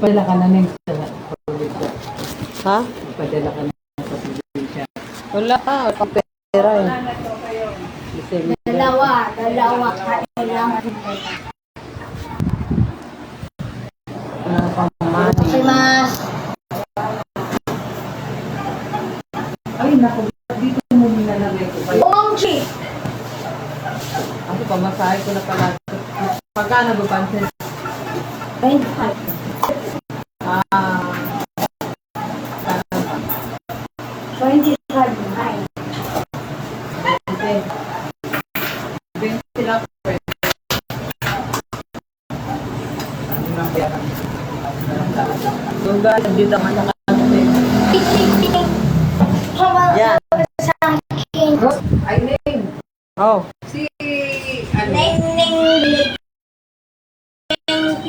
Padala ka na ng sa Ha? Padala ka na sa probinsya. Wala ka. Pera eh. Dalawa. Kailangan. Pamani. Mas. Ay, naku. Dito mo nilalagay ko. Umangchi. Ako, pamasahe ko na pala. Pagkano ba pansin? 25. Ah, 25. okay. 20 lang. Yung guys, dito man nakakasip. Yan. Ay, name. Oh. Si, ano?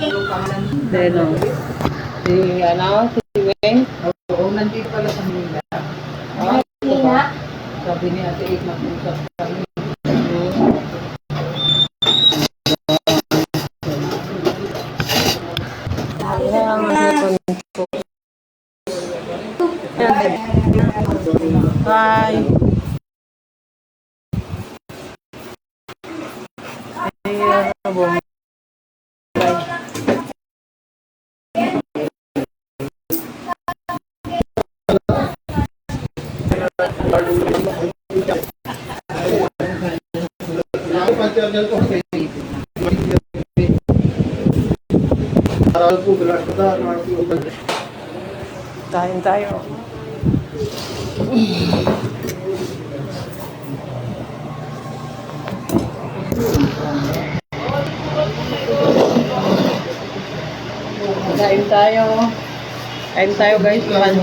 Yung pangalan. Sino? Si, ano? Si Weng? Oo, nandito pala sa Manila. Oh. Sabi ni Ate Ik, mag-usap kami. Hi. Kain tayo. Kain tayo. Kain tayo guys. Kain.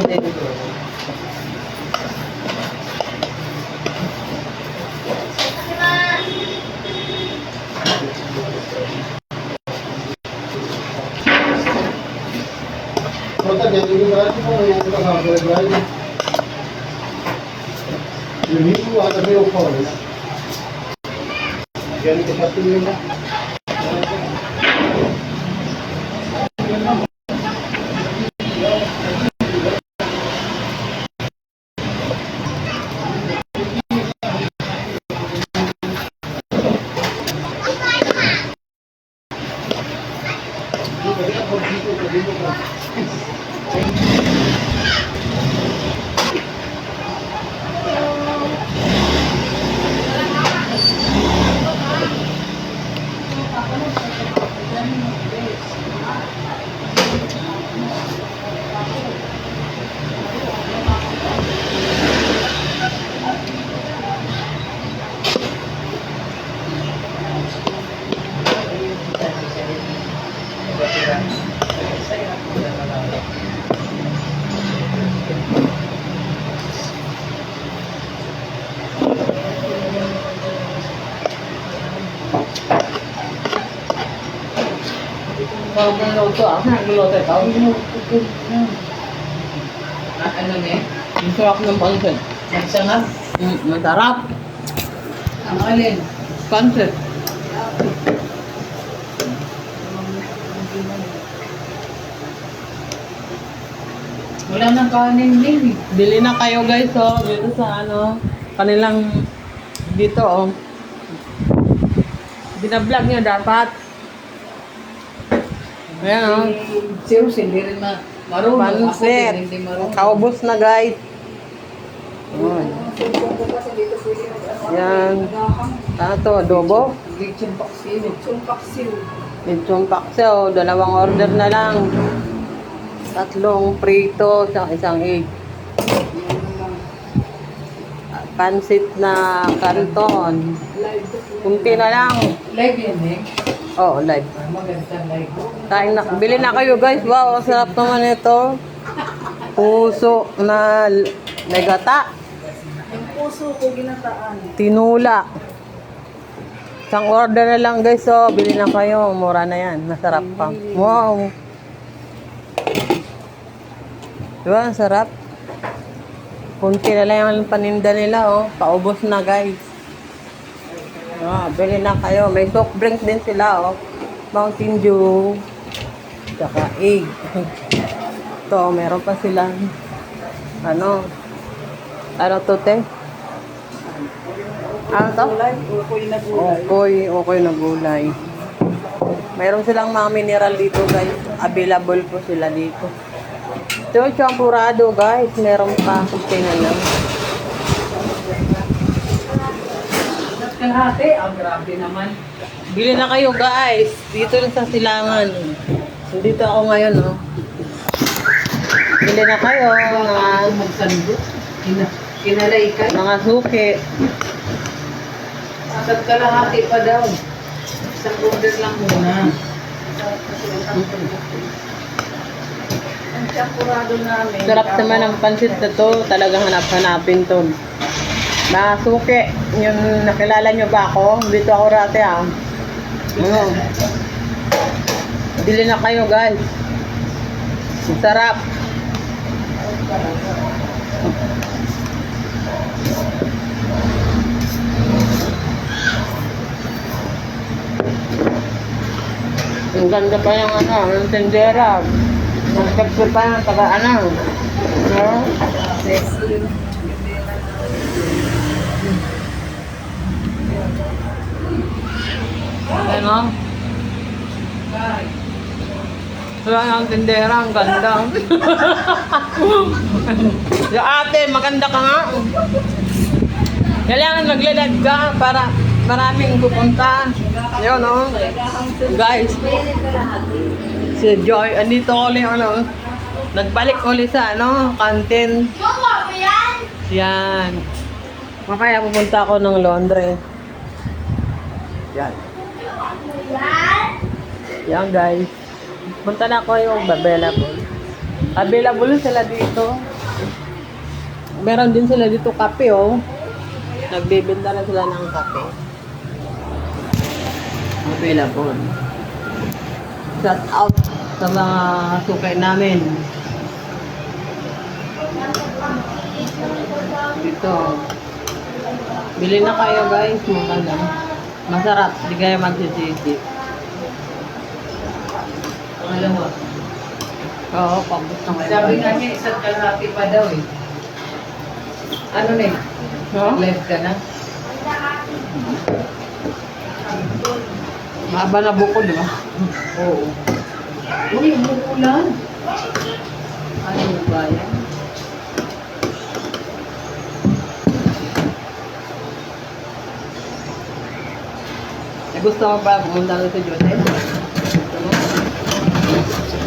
Kalau minuto ako, nagluto ito. Ano na eh? Ang sarap ng pancit. Nagsangap? Masarap. Ang alin? Pancit. Wala nang kanin din eh. Bili na kayo guys, oh. Dito sa ano, kanilang dito, oh. Binablog nyo dapat. Ayan, oh. Serious, hindi rin marunong. Ako Pancit. din hindi marunong. Kaubos na guys. Oh. Yan. Ano to, adobo? Lechon paksiw. Lechon paksiw, 2 order na lang. 3 prito, isang egg. Pansit na karton. Kunti na lang. Live yan eh. Oo, live. Maganda live. Kain na. Bili na kayo guys. Wow, ang sarap naman ito. Puso na legata. Yung puso ko ginataan. Tinula. Isang order na lang guys. So, bili na kayo. Mura na yan. Masarap pa. Wow. Diba? Ang sarap. Kunti na lang yung paninda nila. Oh. Paubos na guys. Bili na kayo. May soft drink din sila. Oh. Mountain Dew. Tsaka egg. Ito, meron pa silang ano to, te? Ano to? Ukoy na gulay. Okay na gulay. Meron silang mga mineral dito, guys. Available po sila dito. Ito, champurado, guys. Meron pa. Tingnan lang. Kalahati, grabe naman. Bili na kayo, guys. Dito lang sa Silangan. Dito ako ngayon, no? Bili na kayo. Baka magsando. Kinalay ka. Mga suki. Asat kalahati pa daw. Isang order lang muna. Ang champurado namin. Sarap naman ang pansit na to. Talagang hanap-hanapin to. Mga suki. Yung nakilala nyo ba ako? Dito ako rati, ah. Ano? Bili na kayo, guys. Sarap. Ang ganda pa yung yung tendera. Ang kapso pa yung taga no? Ano? Wala ang tendera, ang ganda. Yung ate, maganda ka nga. Kailangan maglalad ka para maraming pupunta. Yun, no? Guys, si Joy, andito ulit, nagbalik ulit sa, canteen. Yan. Makaya pupunta ako ng laundry. Yan. Yan, guys. Punta na ako yung available. Available sila dito. Meron din sila dito kape, oh. Nagbibenta na sila ng kape. Available. Shout out sa mga sukay namin. Dito. Bili na kayo, guys. Maganda. Masarap. Hindi kayo magsisisi. Alam mo. Oo, pabot na kayo. Sabi nga niya, isang kalahati pa daw eh. Ano na eh? No? Live ka na? Mahaba na buko, di ba? Oo. Uy, umuulan. Ano ba yan? Gusto mo ba pumunta na sa Jose?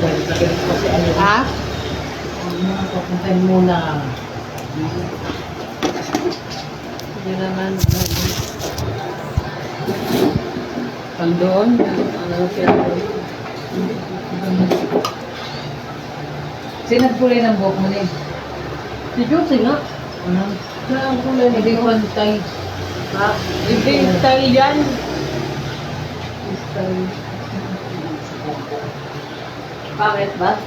Kasi ano, Ha? papuntahin muna. Hindi naman. Doon? Ano siya? Sinagkulay ng buhok mo niya. Si Jose nga. Ano? Saan kulay? Hindi ko antay. Ha? Hindi style yan. Style. Pangit ba?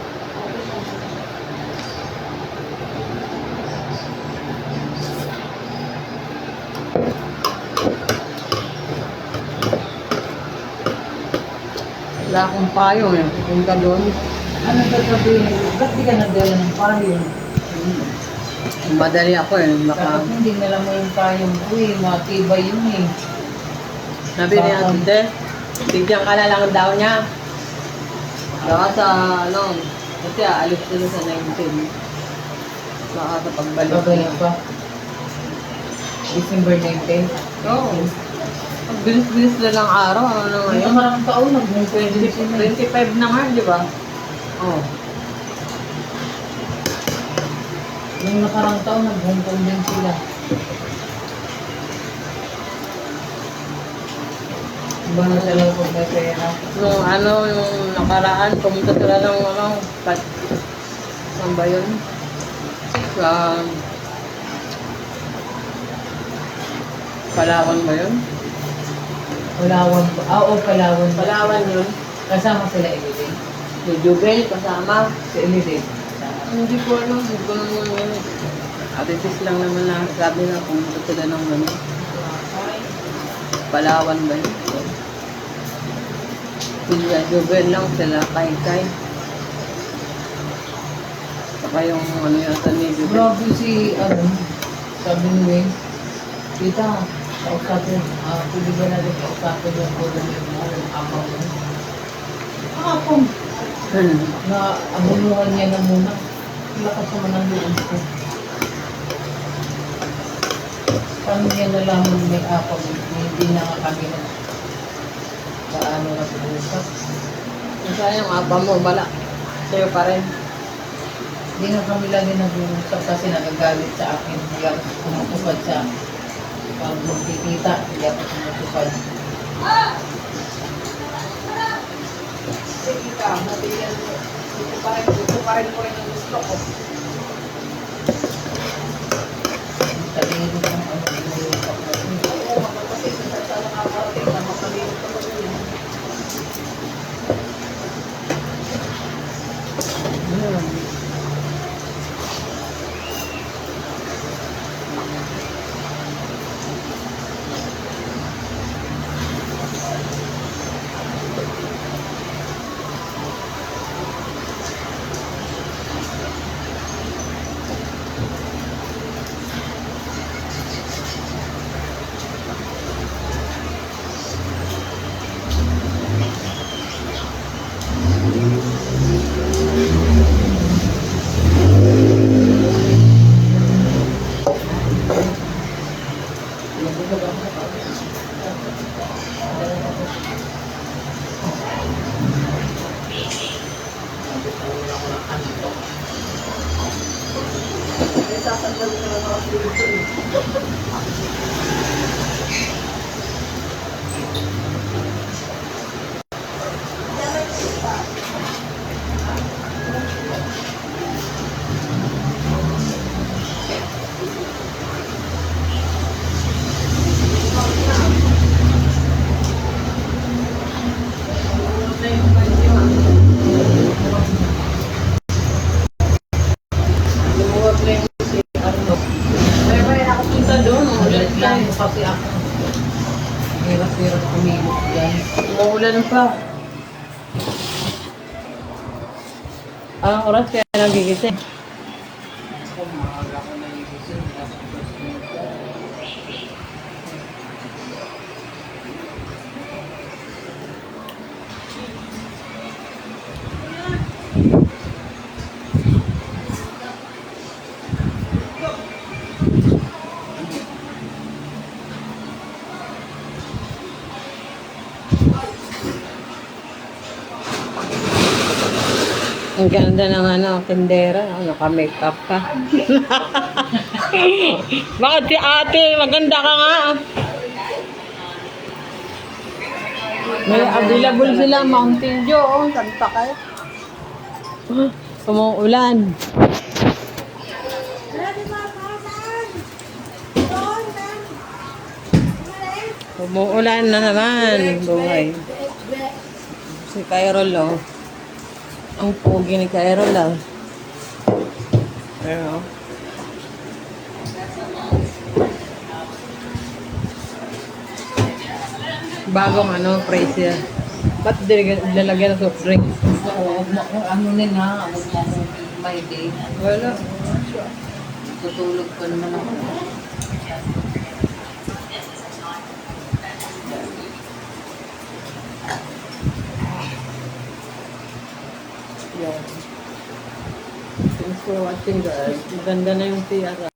Wala akong payo eh. Punta doon. Ano sasabihin? Ba't di ka nagdala ng payong? Madali ako eh. Baka Dapat hindi nila mo yung payong ko eh. Matibay yun eh. sabi niya, ate, bigyan ka na lang daw niya. Baka sa kasi alis sila sa 19. Baka sa pagbalik. Babalik pa. December 19. Oo. Ang bilis-bilis na lang araw. Ano na Yung ngayon? nakarang taon, nag-home 25 na nga, di ba? Oo. Yung nakarang taon, nag-home din sila. Iba na sila kung may pera. Yung nakaraan, pumunta sila ng saan ba yun? Sa Palawan ba yun? Palawan pa. Oo, Palawan. Palawan yun. Kasama sila Emily. Si Jubel, kasama. Si Emily. Hindi ko alam. Hindi ko naman yun. Atitis lang naman na sabi na pumunta sila ng Palawan ba yun? Sila Jubel lang sila. Kay. Saka yung ano yata ni Judy. Grabe si, sabi ni Wayne, tita, kausapin, pwede ba natin kausapin yung government mo, yung amaw mo? Kahapon, na abuluhan niya na muna. Lakas naman ang loob ko. Paano niya nalaman may apam, hindi na nga kami na paano na pag-usap. Kaya yung apa mo, bala. Sa'yo pa rin. Hindi na kami lagi nag-uusap kasi nagagalit sa akin. Hindi ako tumutupad siya. Pag magkikita, hindi ako tumutupad. Sige ka, matiyan mo. Ito pa rin mo rin ang gusto ko. Sabihin mo kung ano iniusap mo. Oo, magpapasig na sa lang nakarating na makalimutan ko mo yun. Lumuwag lang si Arno. Kaya pa rin ako punta doon. Ulit lang kasi ako. Hirap-hirap kumilot yan. Umuulan pa. Anong oras kaya nagigising? Ako, maaga ko nagigising. Tapos, Ang ganda ng tindera. Naka-makeup ka. Bakit si ate? Maganda ka nga. May available sila Mountain Dew. Oh, saan pa kayo? Umuulan. Umuulan na naman. Buhay. Si Cairol, oh. Ang pogi ni Cairol, ah. Pero, bagong price yan. Ba't lalagyan ng soft drink? huwag mo akong ano nila, huwag mo akong may day. Wala. Tutulog pa naman ako. Yeah. Thanks for watching, guys. Ganda na yung tiara.